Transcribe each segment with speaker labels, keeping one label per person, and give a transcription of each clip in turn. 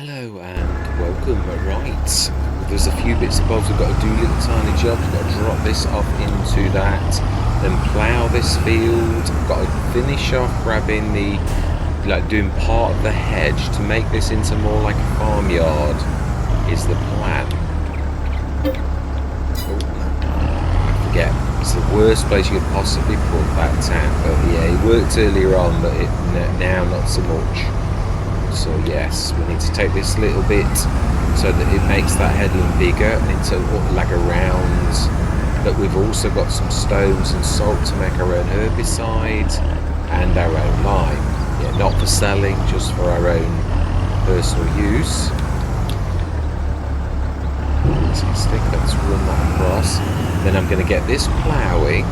Speaker 1: Hello and welcome. Right, there's a few bits and bobs we've got to do, little tiny jobs. We've got to drop this off into that, then plough this field. Got to finish off grabbing the, doing part of the hedge to make this into more like a farmyard is the plan. Oh, I forget, it's the worst place you could possibly put that tank, but yeah, it worked earlier on, but now not so much. So yes, we need to take this little bit so that it makes that headland bigger and it's like a round. But we've also got some stones and salt to make our own herbicide and our own lime. Yeah, not for selling, just for our own personal use. Let's run that across. Then I'm going to get this ploughing,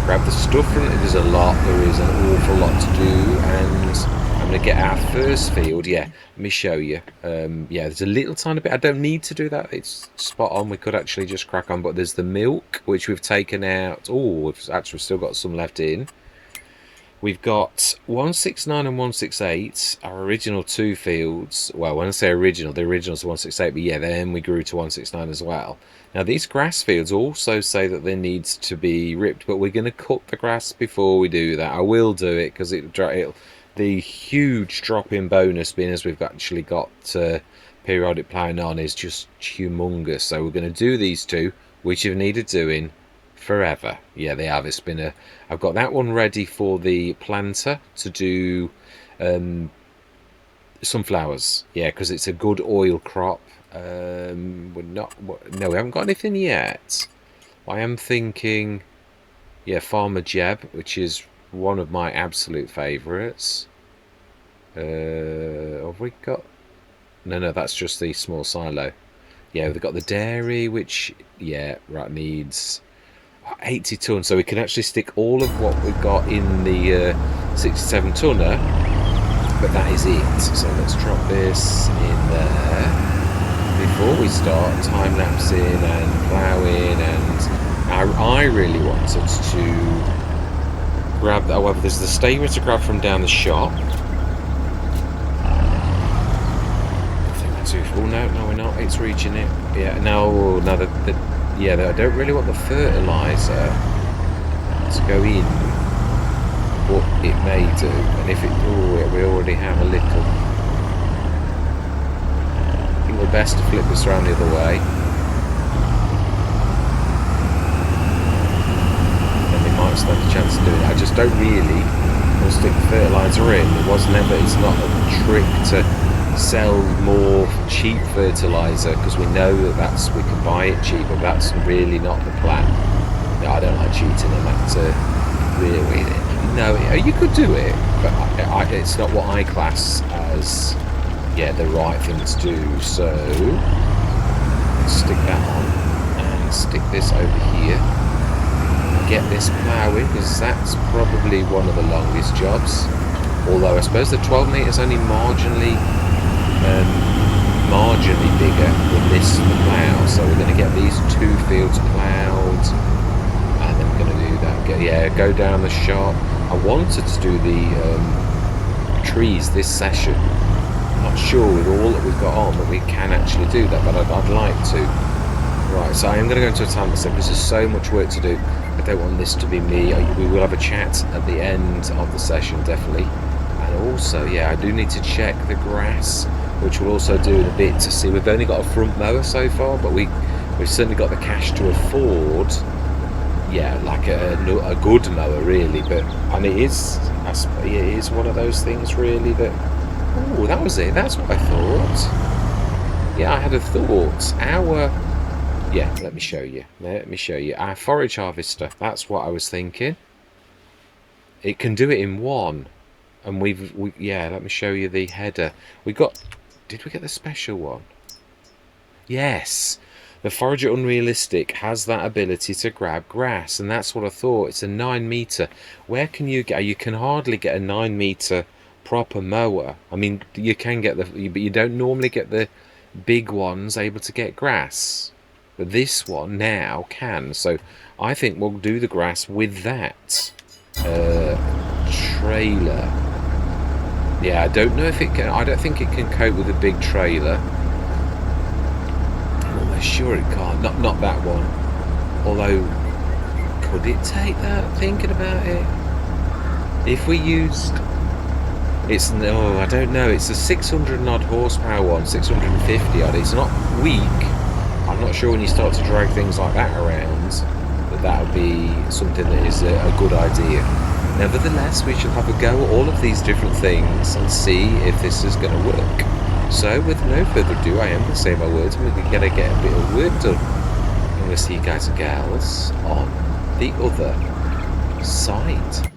Speaker 1: grab the stuff from it. There's a lot, there is an awful lot to do, and I'm going to get our first field. Yeah, let me show you. Yeah, there's a little tiny bit. I don't need to do that. It's spot on. We could actually just crack on. But there's the milk, which we've taken out. Oh, we've actually still got some left in. We've got 169 and 168, our original two fields. Well, when I say original, the original's 168, but yeah, then we grew to 169 as well. Now, these grass fields also say that they need to be ripped, but we're going to cut the grass before we do that. I will do it because the huge drop in bonus, being as we've actually got periodic ploughing on, is just humongous. So we're going to do these two, which have needed doing forever. Yeah, they have. It's been I've got that one ready for the planter to do sunflowers. Yeah, because it's a good oil crop. No, we haven't got anything yet. I am thinking, yeah, Farmer Jeb, which is one of my absolute favourites. Have we got? No, that's just the small silo. Yeah, we've got the dairy, which, yeah, right, needs 80 tons, so we can actually stick all of what we've got in the 67 tonner, but that is it. So let's drop this in there before we start time lapsing and ploughing. And I really wanted to grab that. However, there's the staver to grab from down the shop. I think that's too full. No, we're not. It's reaching it. Yeah, no, yeah, I don't really want the fertiliser to go in, but it may do. And if it, we already have a little. I think we're best to flip this around the other way. Then we might stand a chance of doing it. I just don't really want to stick the fertiliser in. It's not a trick to sell more cheap fertilizer because we know that we can buy it cheaper, but that's really not the plan. No, I don't like cheating, and that's really no. You could do it, but it's not what I class as the right thing to do. So let's stick that on and stick this over here. Get this ploughing because that's probably one of the longest jobs. Although I suppose the 12 metres only marginally bigger than this plough, so we're going to get these two fields ploughed, and then we're going to do that. Go down the shop. I wanted to do the trees this session. I'm not sure with all that we've got on that we can actually do that, but I'd like to. Right, so I am going to go into a time lapse because there's so much work to do. I don't want this to be me. We will have a chat at the end of the session, definitely. And also, yeah, I do need to check the grass, which we'll also do in a bit to see. We've only got a front mower so far, but we've certainly got the cash to afford, like a good mower, really. But and it is one of those things, really, that that was it. That's what I thought. Yeah, I had a thought. Let me show you. Our forage harvester. That's what I was thinking. It can do it in one. And let me show you the header. Did we get the special one? Yes. The Forager Unrealistic has that ability to grab grass, and that's what I thought. It's a 9 metre. Where can you get? You can hardly get a 9 metre proper mower. I mean, you can get but you don't normally get the big ones able to get grass. But this one now can. So I think we'll do the grass with that trailer. Yeah, I don't know if it can. I don't think it can cope with a big trailer. I'm almost sure it can't. Not that one. Although, could it take that? Thinking about it, if we used, it's no, I don't know. It's a 600 odd horsepower one, 650 odd. It's not weak. I'm not sure when you start to drag things like that around that would be something that is a good idea. Nevertheless, we shall have a go at all of these different things and see if this is going to work. So, with no further ado, I am going to say my words and we're going to get a bit of work done. I'm going to see you guys and gals on the other side.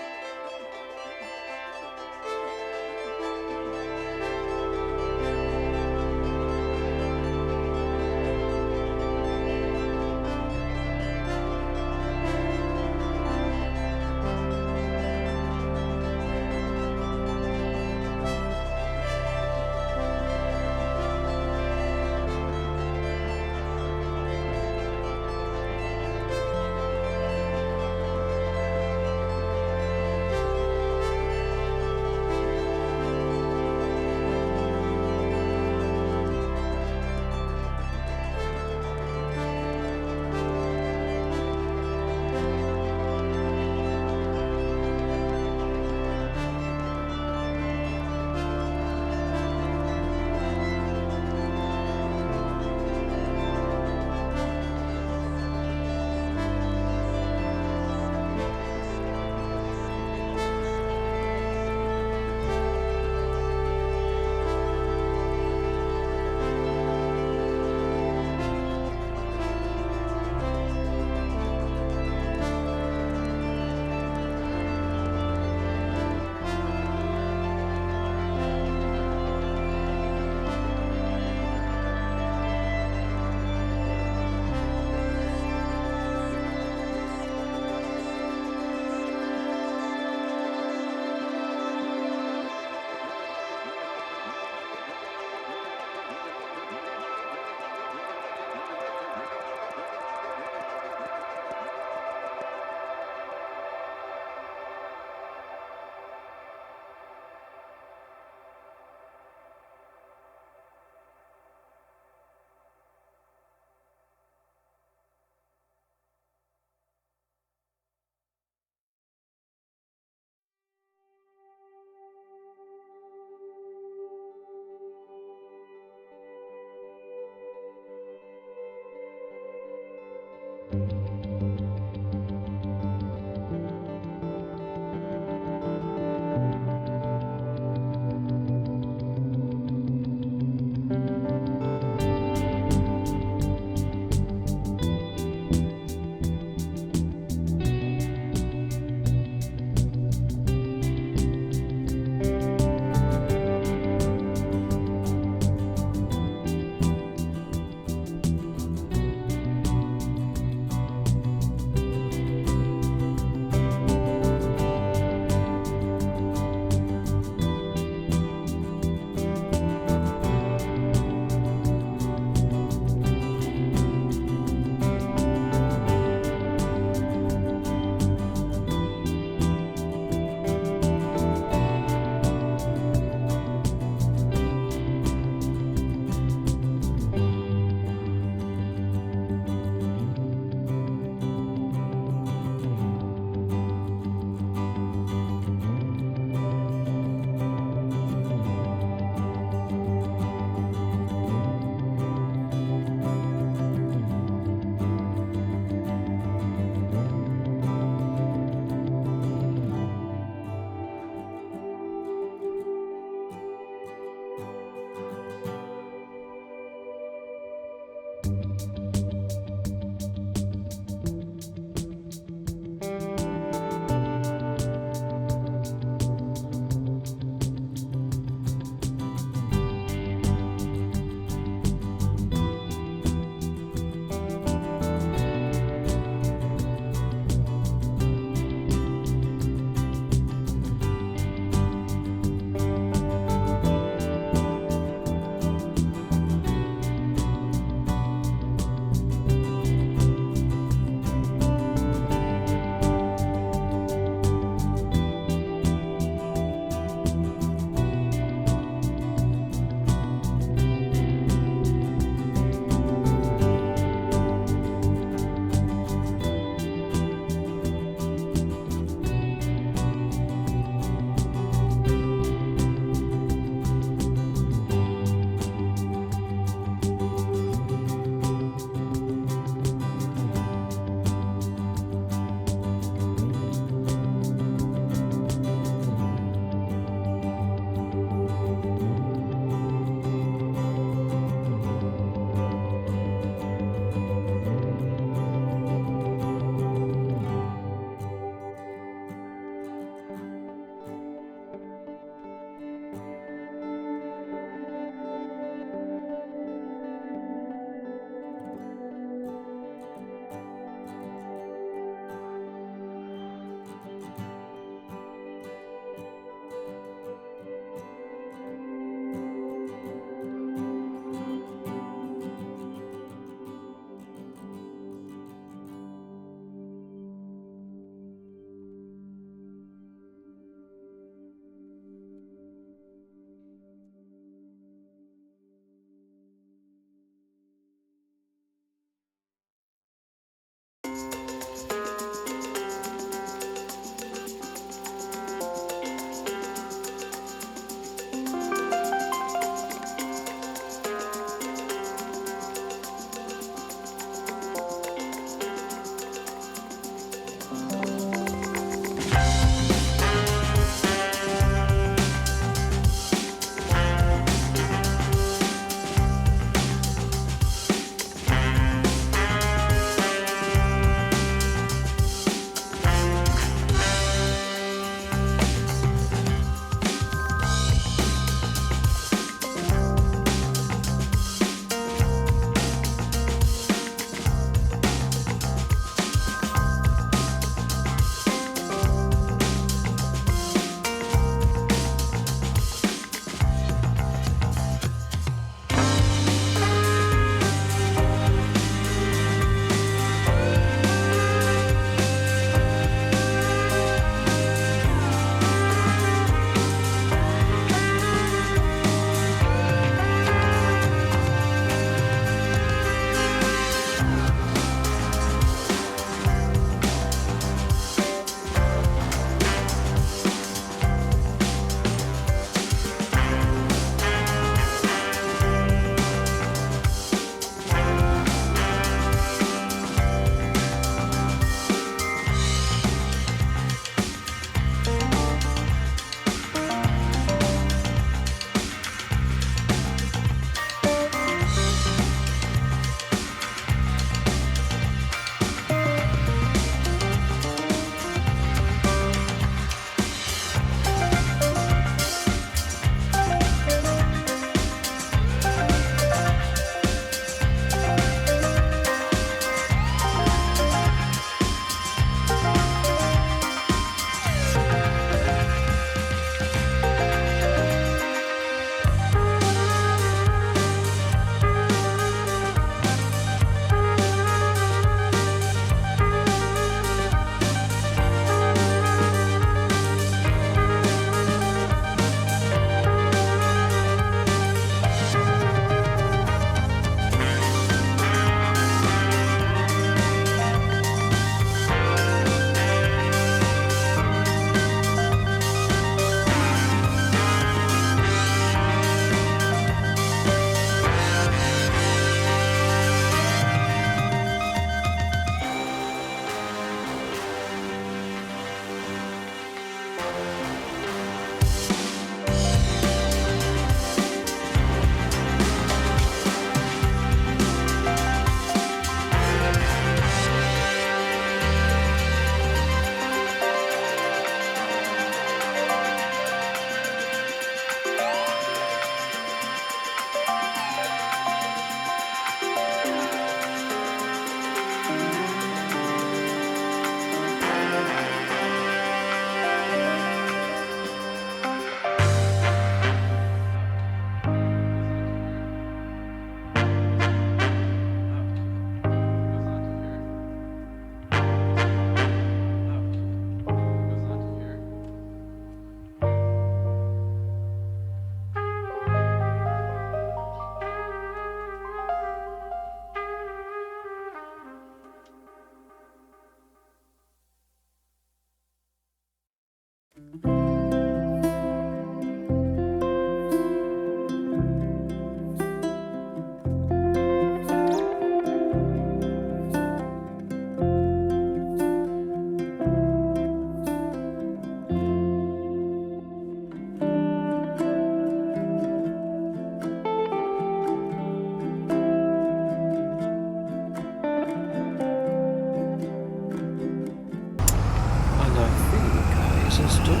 Speaker 1: Everything's done.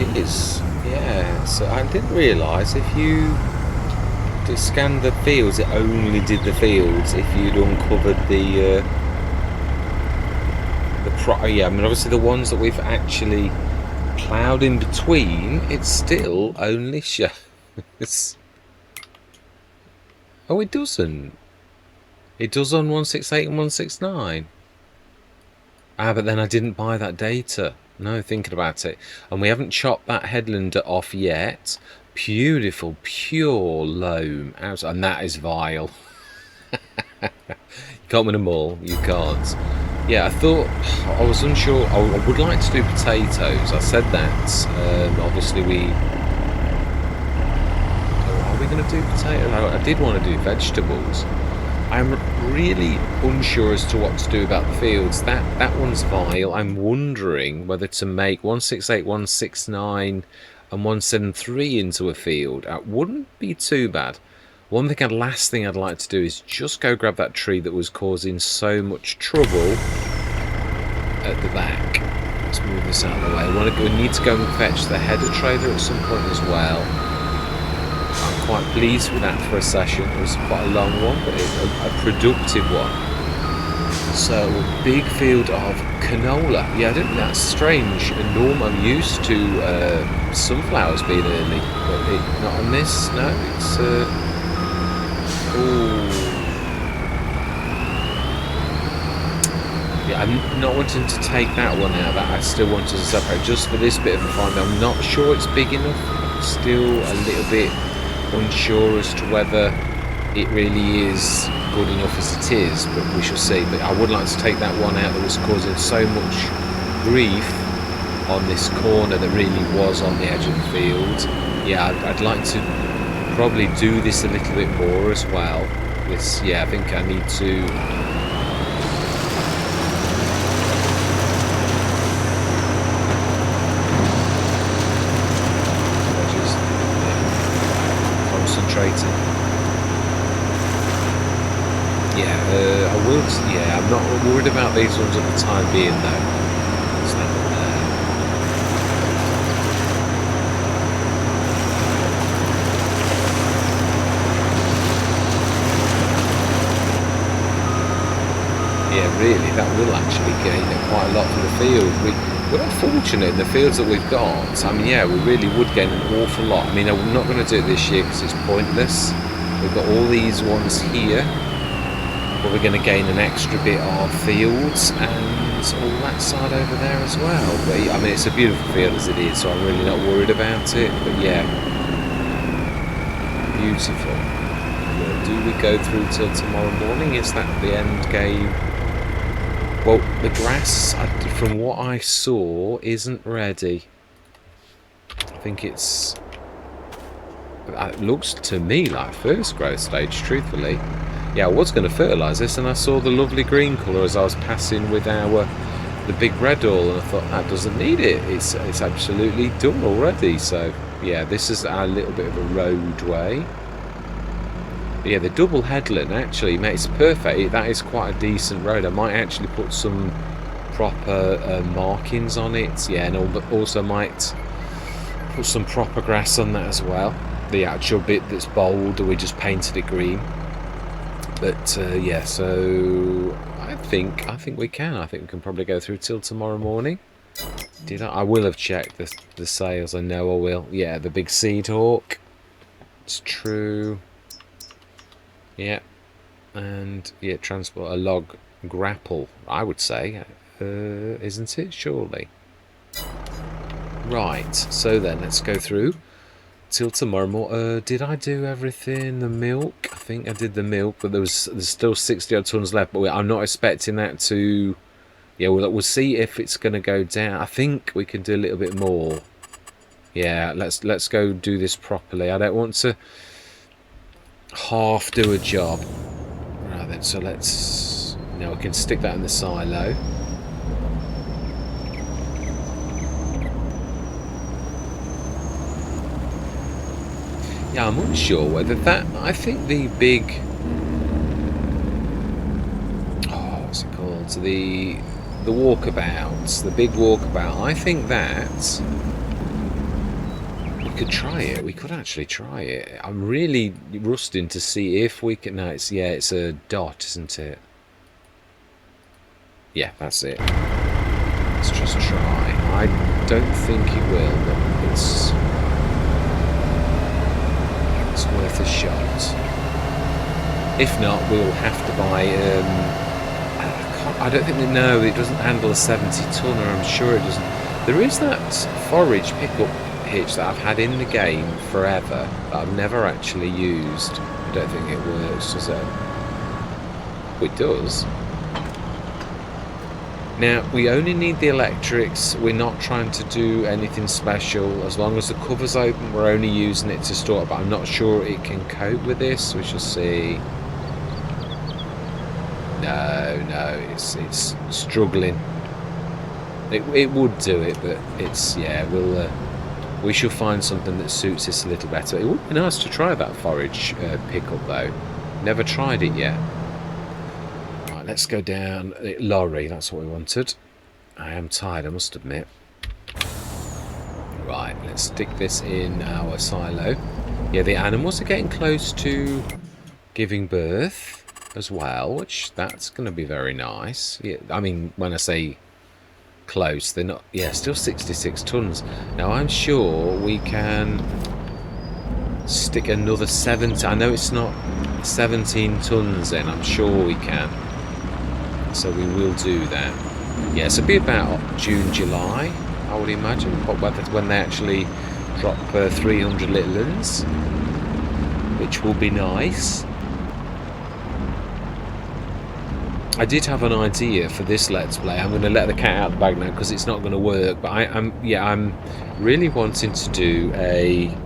Speaker 1: It is. Yeah. So I didn't realise if you scanned the fields, it only did the fields if you'd uncovered the yeah. I mean, obviously the ones that we've actually ploughed in between, it still only shows. Oh, it doesn't. It does on 168 and 169. Ah, but then I didn't buy that data. No, thinking about it. And we haven't chopped that headlander off yet. Beautiful, pure loam. And that is vile. You can't win them all. You can't. Yeah, I thought... I was unsure. I would like to do potatoes. I said that. Obviously, we... Are we going to do potatoes? I did want to do vegetables. I'm really unsure as to what to do about the fields. That one's vile. I'm wondering whether to make 168, 169 and 173 into a field. That wouldn't be too bad. Last thing I'd like to do is just go grab that tree that was causing so much trouble at the back. Let's move this out of the way. We need to go and fetch the header trailer at some point as well. I'm quite pleased with that for a session. It was quite a long one, but a productive one. So, big field of canola. Yeah, I don't think that's strange. I'm used to sunflowers being early, but not on this. No, it's... Yeah, I'm not wanting to take that one out. That I still want to separate just for this bit of a farm. I'm not sure it's big enough. I'm still a little bit unsure as to whether it really is good enough as it is, but we shall see. But I would like to take that one out that was causing so much grief on this corner that really was on the edge of the field. Yeah, I'd like to probably do this a little bit more as well. This, yeah, I think I need to... Yeah, I will. Yeah, I'm not worried about these ones at the time being, though. There's that one there. Yeah, really, that will actually gain quite a lot for the field. We're unfortunate in the fields that we've got. I mean, yeah, we really would gain an awful lot. I mean, I'm not going to do it this year because it's pointless. We've got all these ones here, but we're going to gain an extra bit of fields and all that side over there as well. But I mean, it's a beautiful field as it is, so I'm really not worried about it. But yeah, beautiful. Do we go through till tomorrow morning? Is that the end game? Well, the grass, from what I saw, isn't ready. I think it looks to me like first growth stage, truthfully. Yeah, I was going to fertilise this, and I saw the lovely green colour as I was passing with the big red all, and I thought, that doesn't need it. It's absolutely done already. So, yeah, this is our little bit of a roadway. Yeah, the double headland actually makes perfect. That is quite a decent road. I might actually put some proper markings on it. Yeah, and also might put some proper grass on that as well. The actual bit that's bold, we just painted it green. But yeah, so I think we can. I think we can probably go through till tomorrow morning. I will have checked the sales. I know I will. Yeah, the big seed hawk. It's true. Yeah, and yeah, transport a log grapple, I would say, isn't it? Surely. Right, so then let's go through till tomorrow morning. Did I do everything? The milk? I think I did the milk, but there's still 60 odd tons left. But I'm not expecting that to. Yeah, we'll see if it's going to go down. I think we can do a little bit more. Yeah, let's go do this properly. I don't want to half do a job. Right then, so let's... Now we can stick that in the silo. Yeah, I'm unsure whether that... I think the big... Oh, what's it called? The the walkabouts, the big walkabout, I think that we could try it. We could actually try it. I'm really rusting to see if we can. No, it's, yeah, it's a dot, isn't it? Yeah, that's it. Let's just try. I don't think it will, but it's worth a shot. If not, we'll have to buy. I don't think they know. It doesn't handle a 70-tonner. I'm sure it doesn't. There is that forage pickup hitch that I've had in the game forever that I've never actually used. I don't think it works, does it? It does. Now, we only need the electrics. We're not trying to do anything special. As long as the cover's open, we're only using it to store it, but I'm not sure it can cope with this. We shall see. No, it's struggling. It would do it, but it's, yeah, we shall find something that suits this a little better. It would be nice to try that forage pickup, though. Never tried it yet. Let's go down. Lorry, that's what we wanted. I am tired, I must admit. Right, let's stick this in our silo. Yeah, the animals are getting close to giving birth as well, which that's going to be very nice. Yeah, I mean, when I say close, they're not. Yeah, still 66 tons. Now, I'm sure we can stick another 70. I know it's not 17 tons in. I'm sure we can. So we will do that. Yeah, so it'll be about June, July, I would imagine, when they actually drop 300 little uns, which will be nice. I did have an idea for this Let's Play. I'm going to let the cat out of the bag now because it's not going to work. But I'm really wanting to do a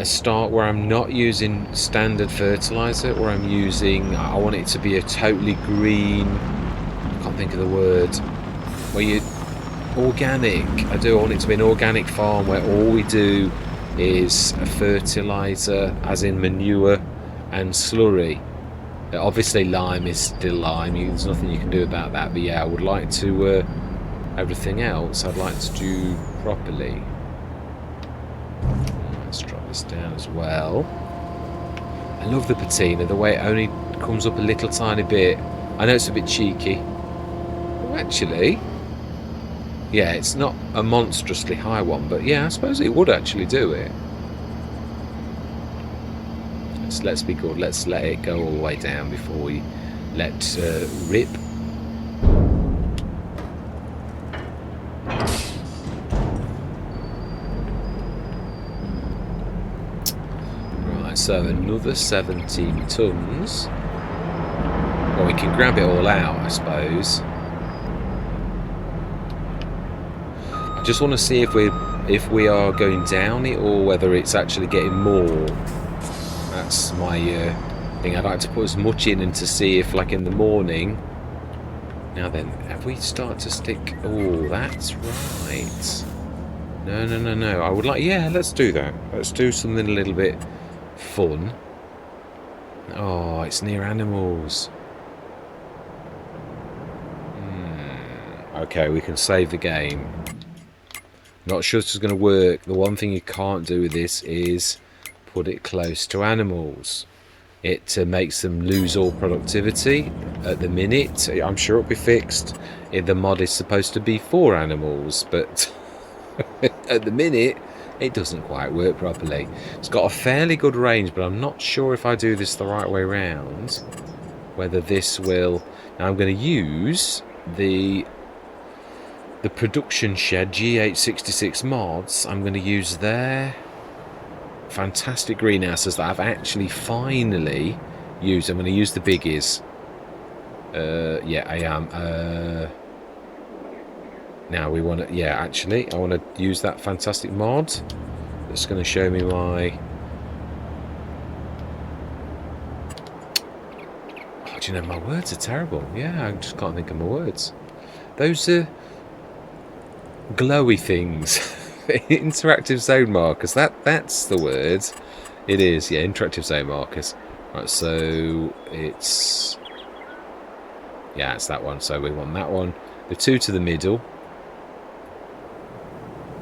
Speaker 1: start where I'm not using standard fertilizer, where I'm using, I want it to be a totally green, I can't think of the word, where you, organic. I want it to be an organic farm where all we do is a fertilizer, as in manure and slurry. Obviously lime is still lime, there's nothing you can do about that, but yeah, I would like to, everything else I'd like to do properly. Let's drop this down as well. I love the patina, the way it only comes up a little tiny bit. I know it's a bit cheeky. Well, actually, yeah, it's not a monstrously high one, but yeah, I suppose it would actually do it. Let's be good. Let's let it go all the way down before we let rip. So another 17 tons. Well, we can grab it all out, I suppose. I just want to see if we are going down it or whether it's actually getting more. That's my thing. I'd like to put as much in and to see if, like in the morning. Now then, have we started to stick? Oh, that's right. No. I would like. Yeah, let's do that. Let's do something a little bit fun. Oh, it's near animals. Okay, we can save the game. Not sure this is going to work. The one thing you can't do with this is put it close to animals. It makes them lose all productivity at the minute. I'm sure it'll be fixed. The mod is supposed to be for animals, but at the minute it doesn't quite work properly. It's got a fairly good range, but I'm not sure if I do this the right way around, whether this will. Now I'm going to use the production shed G866 mods. I'm going to use their fantastic greenhouses that I've actually finally used. I'm going to use the biggies. Yeah, I am. Now we want to, yeah, actually, I want to use that fantastic mod. That's going to show me my. Oh, do you know, my words are terrible. Yeah, I just can't think of my words. Those are glowy things. Interactive zone markers. That's the word. It is, yeah, interactive zone markers. Right, so it's. Yeah, it's that one. So we want that one. The 2 to the middle.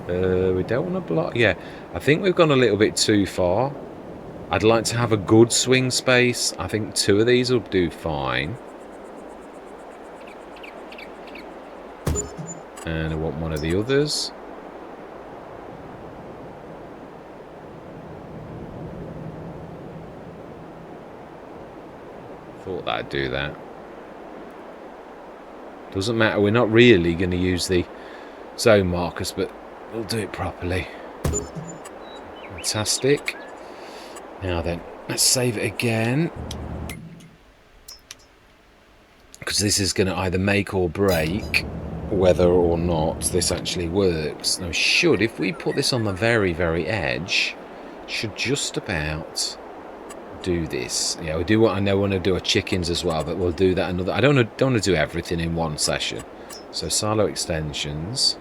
Speaker 1: We don't want to block. Yeah, I think we've gone a little bit too far. I'd like to have a good swing space. I think 2 of these will do fine. And I want one of the others. Thought that'd do that. Doesn't matter, we're not really going to use the zone markers, but we'll do it properly. Fantastic. Now then, let's save it again. Because this is going to either make or break whether or not this actually works. Now, if we put this on the very, very edge, should just about do this. Yeah, we do want to do a chickens as well, but we'll do that another. I don't want to do everything in one session. So silo extensions.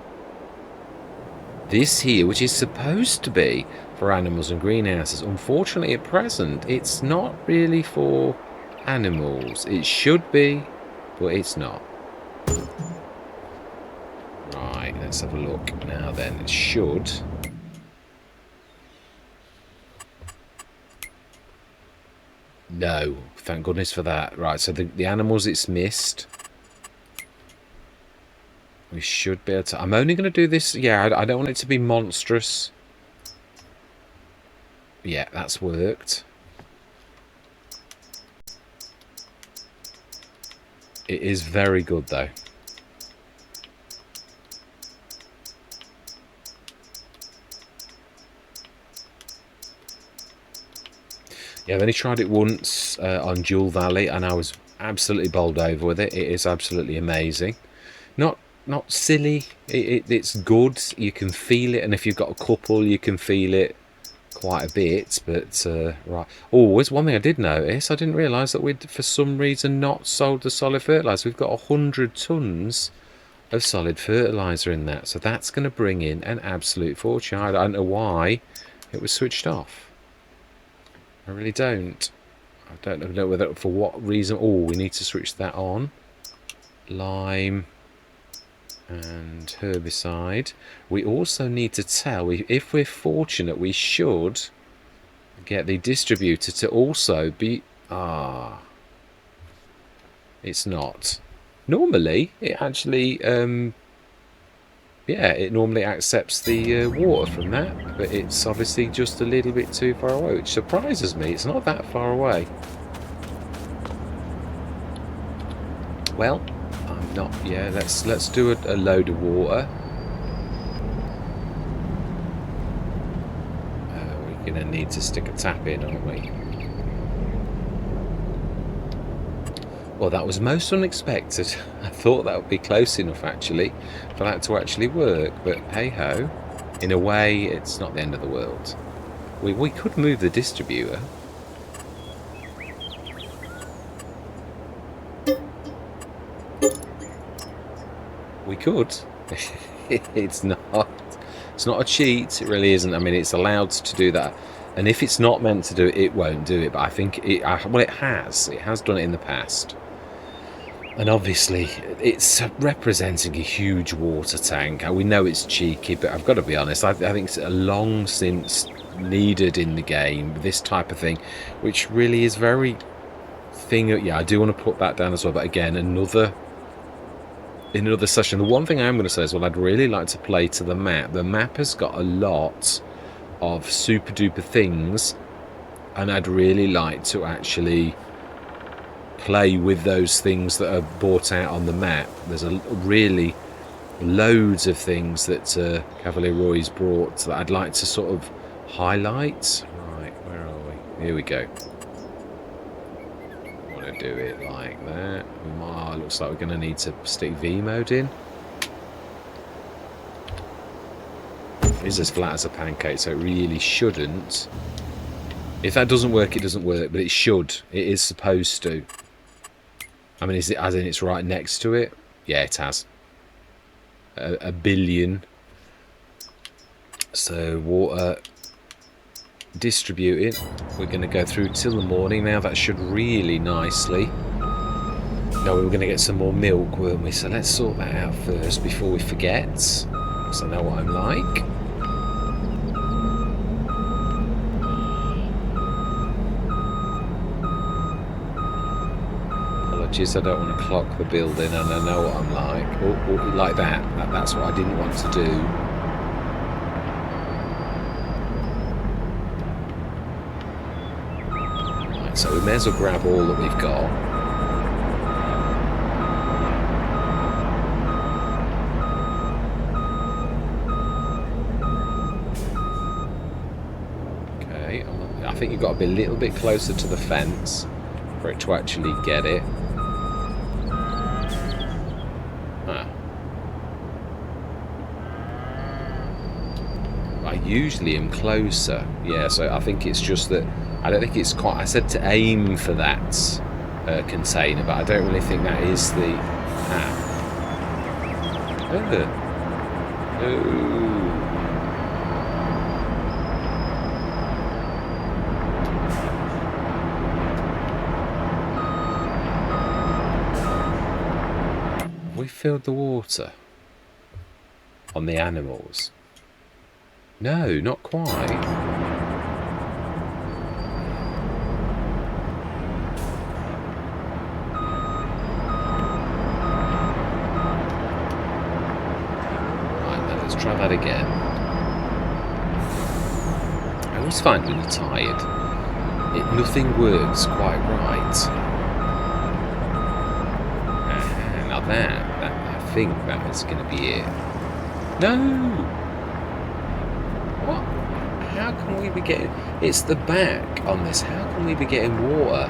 Speaker 1: This here, which is supposed to be for animals and greenhouses, unfortunately at present it's not really for animals. It should be, but it's not. Right, let's have a look. Now then, it should. No, thank goodness for that. Right, so the animals it's missed. We should be able to... I'm only going to do this... Yeah, I don't want it to be monstrous. Yeah, that's worked. It is very good, though. Yeah, I've only tried it once on Jewel Valley, and I was absolutely bowled over with it. It is absolutely amazing. Not silly. It's good. You can feel it, and if you've got a couple, you can feel it quite a bit. But right. Oh, there's one thing I did notice. I didn't realise that we'd, for some reason, not sold the solid fertiliser. We've got 100 tons of solid fertiliser in that, so that's going to bring in an absolute fortune. I don't know why it was switched off. I really don't. I don't know whether for what reason. Oh, we need to switch that on. Lime and herbicide. We also need to tell, if we're fortunate, we should get the distributor to also be... it's not. Normally, it actually... yeah, it normally accepts the water from that, but it's obviously just a little bit too far away, which surprises me. It's not that far away. Well, I'm not. Yeah, let's do a load of water. We're gonna need to stick a tap in, aren't we? Well, that was most unexpected. I thought that would be close enough, actually, for that to actually work. But hey-ho, in a way, it's not the end of the world. We could move the distributor. We could. It's not a cheat. It really isn't. I mean, it's allowed to do that. And if it's not meant to do it, it won't do it. But I think well, it has. It has done it in the past. And obviously, it's representing a huge water tank. We know it's cheeky, but I've got to be honest. I think it's long since needed in the game, this type of thing, which really is very thing. Yeah, I do want to put that down as well. But again, in another session. The one thing I'm going to say is, well, I'd really like to play to the map. The map has got a lot of super duper things, and I'd really like to actually play with those things that are brought out on the map. There's really loads of things that Cavalier Roy's brought that I'd like to sort of highlight. Right, where are we? Here we go. I want to do it like that. Looks like we're going to need to stick V mode in. It is as flat as a pancake, so it really shouldn't. If that doesn't work, it doesn't work, but it should. It is supposed to. I mean, is it as in it's right next to it? Yeah, it has. A billion. So water distributing. We're going to go through till the morning. Now that should really nicely. No, we were going to get some more milk, weren't we? So let's sort that out first before we forget. Because I know what I'm like. Apologies, I don't want to clock the building, and I know what I'm like. Or like that. That's what I didn't want to do. Right, so we may as well grab all that we've got. I think you've got to be a little bit closer to the fence for it to actually get it. I usually am closer. Yeah, so I think it's just that I don't think it's quite. I said to aim for that container, but I don't really think that is the. Oh. We filled the water on the animals. No, not quite. Right, then let's try that again. I always find when you're tired, nothing works quite right. I think that is going to be it. No! What? How can we be getting... It's the back on this. How can we be getting water?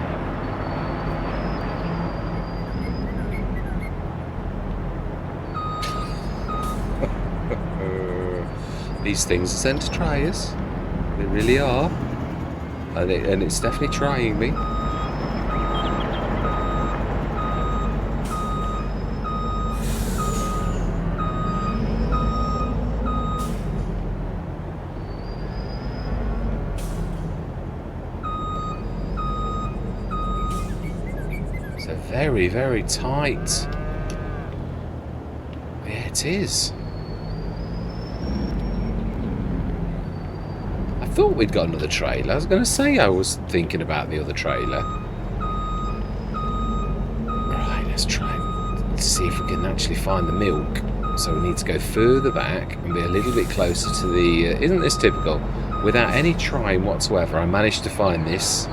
Speaker 1: These things are sent to try us. They really are. And it's definitely trying me. Very, very tight. Yeah, it is. I thought we'd got another trailer. I was going to say I was thinking about the other trailer. Right, let's try and see if we can actually find the milk. So we need to go further back and be a little bit closer to the... isn't this typical? Without any trying whatsoever, I managed to find this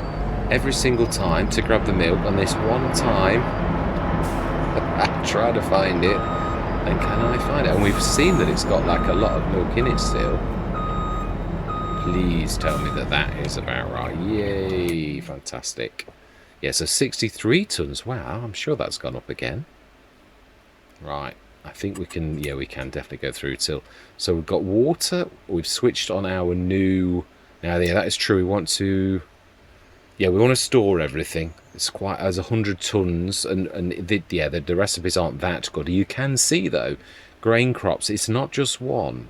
Speaker 1: every single time to grab the milk. On this one time I try to find it, and can I find it? And we've seen that it's got like a lot of milk in it still. Please tell me that that is about right. Yay, fantastic. Yeah, so 63 tons. Wow, I'm sure that's gone up again. Right, I think we can, yeah, we can definitely go through till. So we've got water. We've switched on our new, now yeah, that is true. We want to, yeah, we want to store everything. It's quite as 100 tons, and the recipes aren't that good. You can see though, grain crops. It's not just one.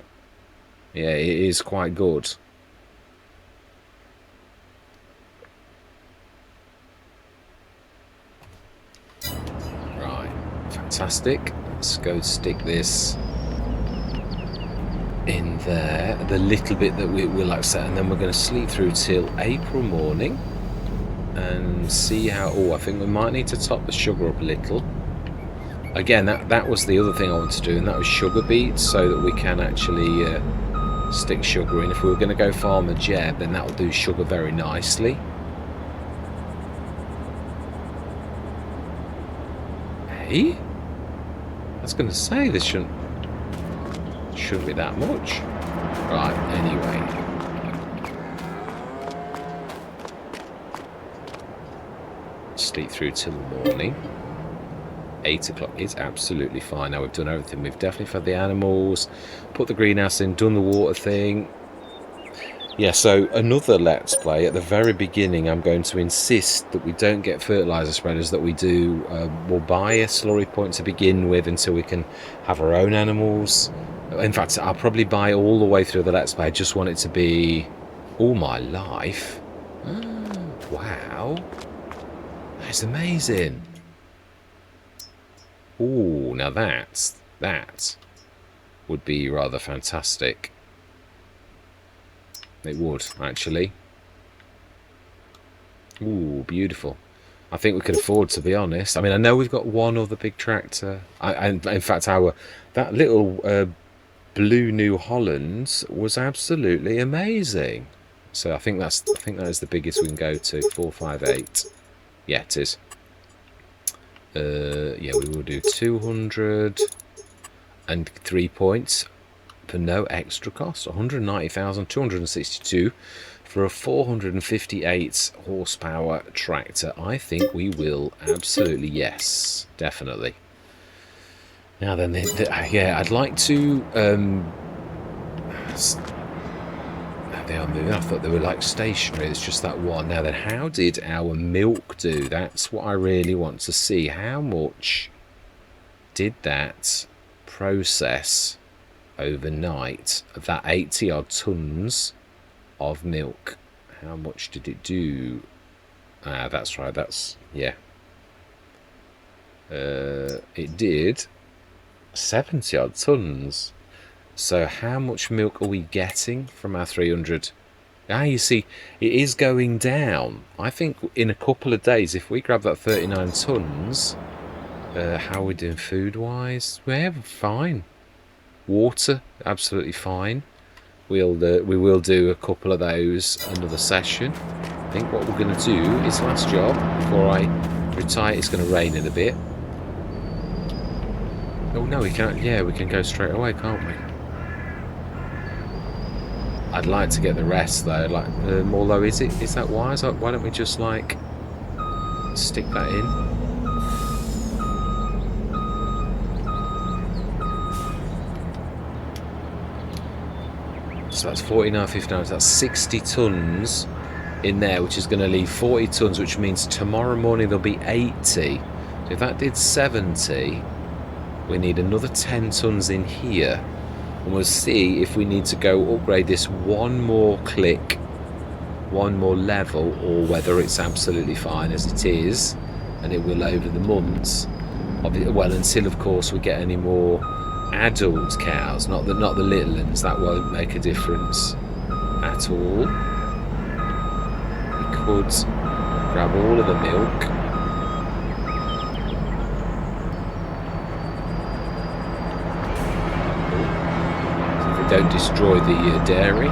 Speaker 1: Yeah, it is quite good. Right, fantastic. Let's go stick this in there. The little bit that we'll accept, and then we're going to sleep through till April morning. And see how... oh, I think we might need to top the sugar up a little. Again, that was the other thing I wanted to do, and that was sugar beets, so that we can actually stick sugar in. If we were going to go farm a Jeb, then that will do sugar very nicely. Hey? I was going to say, this shouldn't be that much. Right, anyway... sleep through till the morning. 8 o'clock is absolutely fine. Now we've done everything. We've definitely fed the animals, put the greenhouse in, done the water thing. Yeah, so another let's play. At the very beginning, I'm going to insist that we don't get fertilizer spreaders, that we do, we'll buy a slurry point to begin with until we can have our own animals. In fact, I'll probably buy all the way through the let's play. I just want it to be all my life. Wow. That's amazing. Ooh, now that would be rather fantastic. It would, actually. Ooh, beautiful. I think we could afford, to be honest. I mean, I know we've got one other big tractor. In fact, that little blue New Holland was absolutely amazing. So I think that is the biggest we can go to. 458. Yeah, it is. Yeah, we will do 203 points for no extra cost. 190,262 for a 458 horsepower tractor. I think we will absolutely, yes, definitely. Now then, yeah, I'd like to. They are moving. I thought they were like stationary. It's just that one. Now then, how did our milk do? That's what I really want to see. How much did that process overnight of that 80 odd tons of milk? How much did it do? That's right. That's, yeah. It did 70 odd tons. So how much milk are we getting from our 300? You see, it is going down. I think in a couple of days, if we grab that 39 tons, how are we doing food-wise? We're fine. Water, absolutely fine. We will do a couple of those another session. I think what we're going to do is last job before I retire. It's going to rain in a bit. Oh no, we can't. Yeah, we can go straight away, can't we? I'd like to get the rest though. Like, although is that wise? Why don't we just like stick that in? So that's 49, 59. So that's 60 tons in there, which is going to leave 40 tons, which means tomorrow morning there'll be 80. So if that did 70, we need another 10 tons in here. And we'll see if we need to go upgrade this one more click, one more level, or whether it's absolutely fine as it is, and it will over the months. Well, until of course we get any more adult cows, not the little ones. That won't make a difference at all. We could grab all of the milk. Don't destroy the dairy.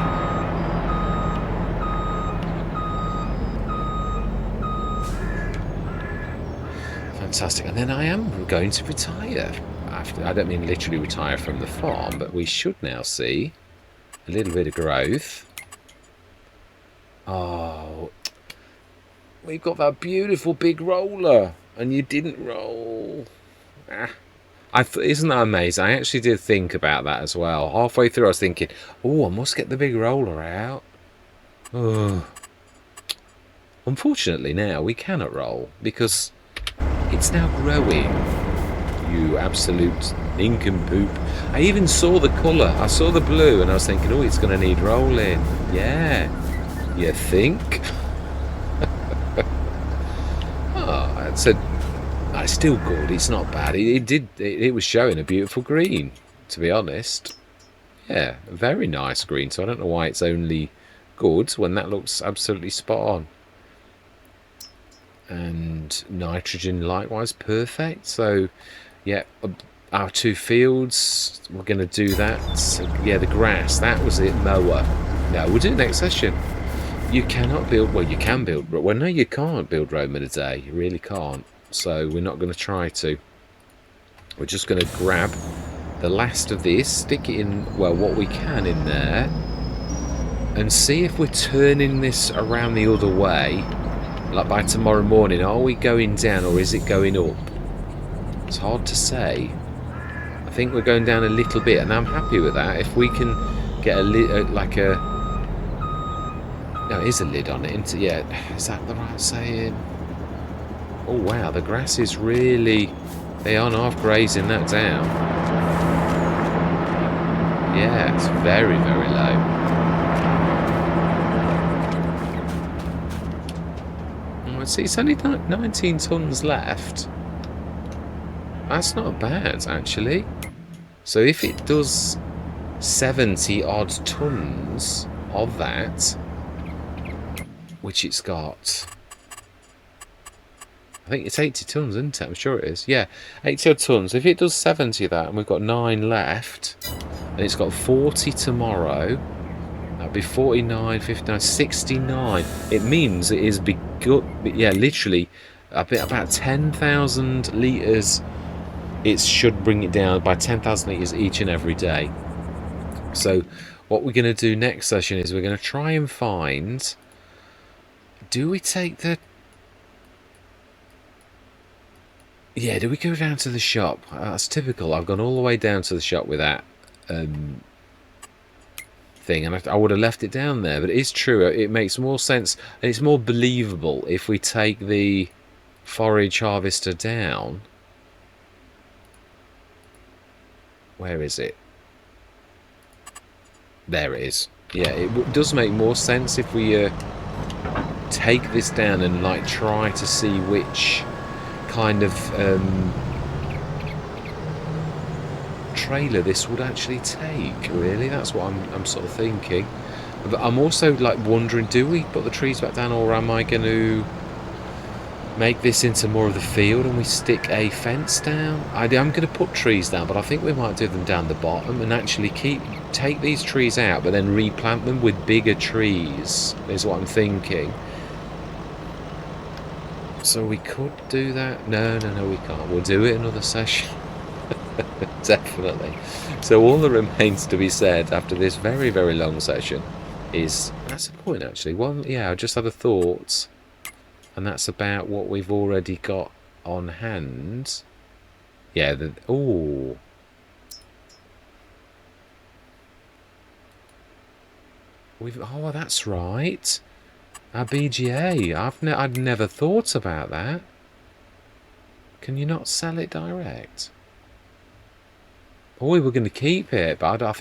Speaker 1: Fantastic. And then I am going to retire. I don't mean literally retire from the farm, but we should now see a little bit of growth. Oh, we've got that beautiful big roller, and you didn't roll. Isn't that amazing? I actually did think about that as well. Halfway through I was thinking, oh, I must get the big roller out. Oh. Unfortunately now we cannot roll because it's now growing. You absolute nincompoop. I even saw the colour. I saw the blue and I was thinking, oh, it's going to need rolling. Yeah. You think? Oh, that's a... It's still good. It's not bad. It was showing a beautiful green, to be honest. Yeah, a very nice green. So I don't know why it's only good when that looks absolutely spot on. And nitrogen likewise perfect. So yeah, our two fields, we're going to do that. So, yeah, the grass, that was it. Mower. No, we'll do it next session. You cannot build. Well, you can build. Well, no, you can't build Rome in a day. You really can't. So we're not going to try to. We're just going to grab the last of this, stick it in, well, what we can in there, and see if we're turning this around the other way. Like by tomorrow morning, are we going down or is it going up? It's hard to say. I think we're going down a little bit, and I'm happy with that. If we can get a lid, like a... No, it is a lid on it, isn't it? Yeah, is that the right saying? Oh wow, the grass is really... They aren't half grazing that down. Yeah, it's very, very low. Oh, see, it's only 19 tons left. That's not bad, actually. So if it does 70 odd tons of that, which it's got, I think it's 80 tons, isn't it? I'm sure it is. Yeah, 80 odd tons. If it does 70 of that, and we've got 9 left, and it's got 40 tomorrow, that'd be 49, 59, 69. It means it is yeah, literally about 10,000 litres. It should bring it down by 10,000 litres each and every day. So what we're going to do next session is we're going to try and find... Do we take the... Yeah, do we go down to the shop? That's typical. I've gone all the way down to the shop with that thing, and I would have left it down there. But it is true. It makes more sense, and it's more believable if we take the forage harvester down. Where is it? There it is. Yeah, it does make more sense if we take this down and like try to see which kind of trailer this would actually take. Really, that's what I'm sort of thinking. But I'm also like wondering, do we put the trees back down, or am I going to make this into more of the field and we stick a fence down? I'm going to put trees down, but I think we might do them down the bottom and actually take these trees out, but then replant them with bigger trees, is what I'm thinking. So we could do that. No, we can't. We'll do it another session. Definitely. So all that remains to be said after this very, very long session is... That's a point, actually. Yeah, I just had a thought. And that's about what we've already got on hand. Yeah, oh. Oh, that's right. Our BGA. I'd never thought about that. Can you not sell it direct? Oh, we were going to keep it, but I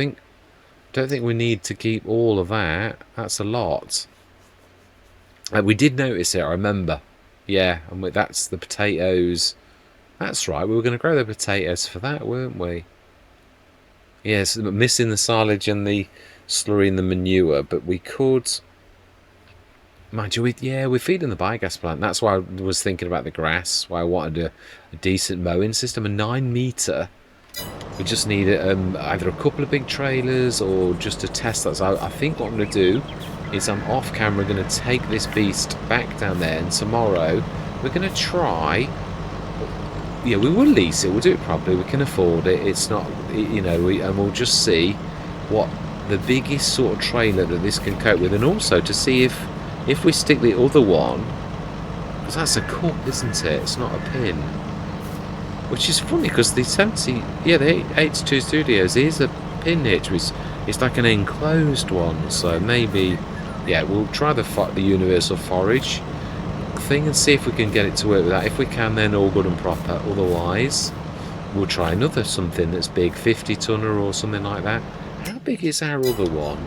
Speaker 1: don't think we need to keep all of that. That's a lot. We did notice it, I remember. Yeah, and that's the potatoes. That's right, we were going to grow the potatoes for that, weren't we? Yes, missing the silage and the slurry and the manure, but we could... Mind you, we're feeding the biogas plant. That's why I was thinking about the grass, why I wanted a decent mowing system, a 9 metre. We just need either a couple of big trailers or just to test that. So I think what I'm going to do is I'm off camera going to take this beast back down there, and tomorrow we're going to try... Yeah, we will lease it. We'll do it properly. We can afford it. It's not, you know, and we'll just see what the biggest sort of trailer that this can cope with, and also to see if we stick the other one, because that's a cup, isn't it? It's not a pin. Which is funny because the 70, yeah, the 82 Studios is a pin hitch. It's like an enclosed one, so maybe, yeah, we'll try the universal forage thing and see if we can get it to work with that. If we can, then all good and proper. Otherwise, we'll try another something that's big, 50 tonner or something like that. How big is our other one?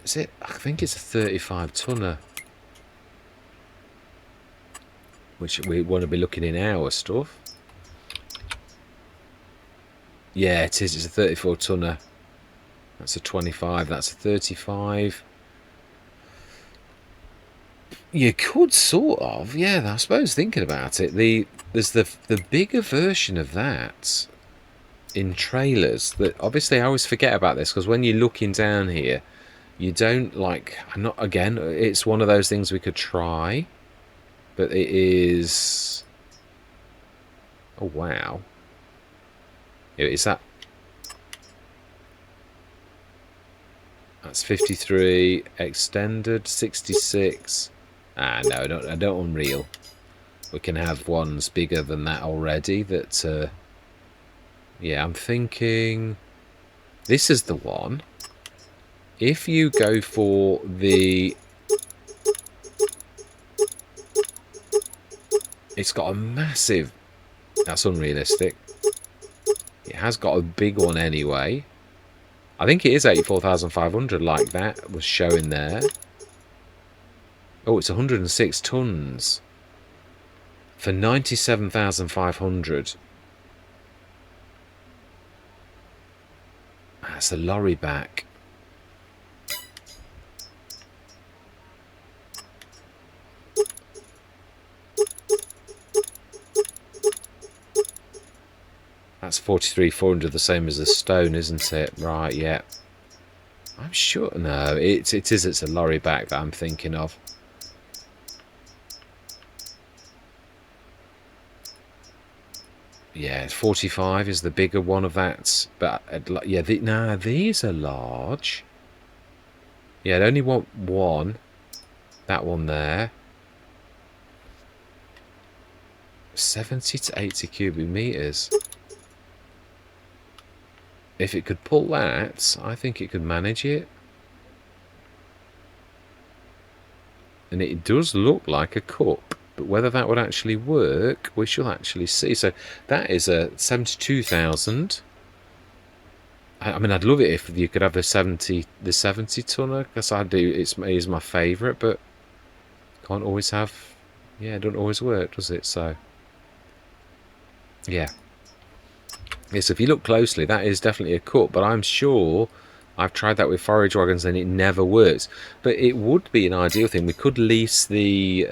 Speaker 1: Is it? I think it's a 35 tonner. Which we want to be looking in our stuff. Yeah, it is. It's a 34 tonner. That's a 25. That's a 35. You could sort of, yeah. I suppose thinking about it, there's the bigger version of that in trailers. That obviously I always forget about this because when you're looking down here, you don't like. Again. It's one of those things we could try. But it is... Oh, wow. Is that... That's 53. Extended. 66. Ah, no, I don't unreal. We can have ones bigger than that already. That, yeah, I'm thinking... This is the one. If you go for the... It's got a massive... That's unrealistic. It has got a big one anyway. I think it is 84,500 like that was showing there. Oh, it's 106 tons. for 97,500. That's a lorry back. That's 43,400, the same as the stone, isn't it? Right, yeah. I'm sure. No, it's a lorry back that I'm thinking of. Yeah, 45 is the bigger one of that. But yeah, these are large. Yeah, I'd only want one. That one there. 70 to 80 cubic meters. If it could pull that, I think it could manage it. And it does look like a cup, but whether that would actually work, we shall actually see. So that is a 72,000. I mean, I'd love it if you could have the 70 tonner, because I do. It is my favourite, but can't always have. Yeah, it doesn't always work, does it? So yeah. Yes, if you look closely, that is definitely a cup, but I'm sure I've tried that with forage wagons and it never works. But it would be an ideal thing. We could lease the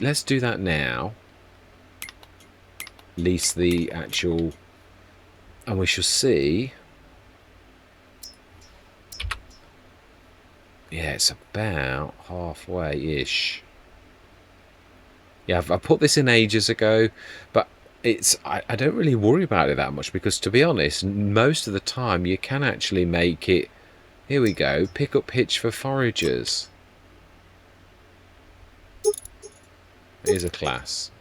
Speaker 1: let's do that now. Lease the actual, and we shall see. Yeah, it's about halfway-ish. Yeah, I put this in ages ago, but I don't really worry about it that much, because to be honest, most of the time you can actually make it. Here we go, pick up hitch for foragers. Here's a class.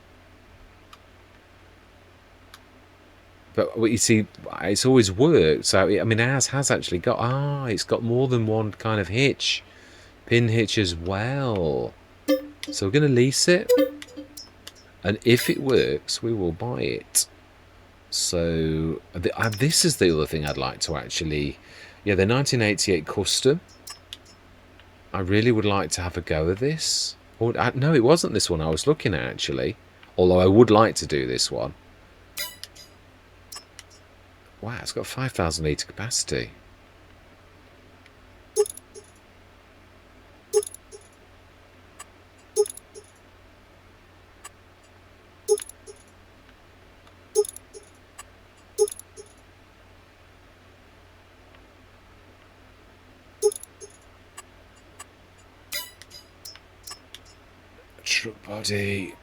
Speaker 1: But you see, it's always worked. So I mean, ours has actually got it's got more than one kind of hitch, pin hitch as well. So we're going to lease it, and if it works, we will buy it. So this is the other thing I'd like to actually, yeah, the 1988 custom. I really would like to have a go at this. Or no, it wasn't this one I was looking at actually, although I would like to do this one. Wow, it's got 5,000 litre capacity. Truck body.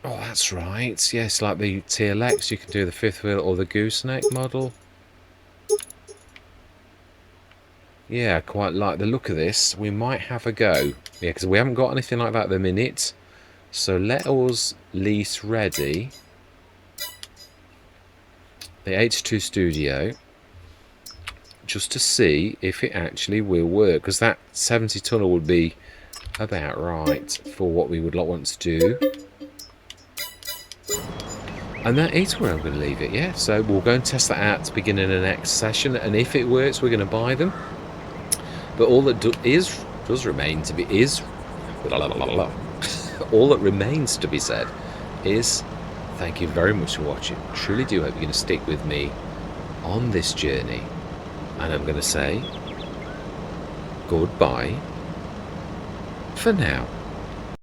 Speaker 1: Oh, that's right. Yes, like the TLX, you can do the fifth wheel or the gooseneck model. Yeah, I quite like the look of this. We might have a go. Yeah, because we haven't got anything like that at the minute. So let us lease ready the H2 Studio just to see if it actually will work. Because that 70 tonner would be about right for what we would want to do. And that is where I'm going to leave it, yeah. So we'll go and test that out to begin in the next session. And if it works, we're going to buy them. But all that does remain to be all that remains to be said is thank you very much for watching. Truly do hope you're going to stick with me on this journey. And I'm going to say goodbye for now.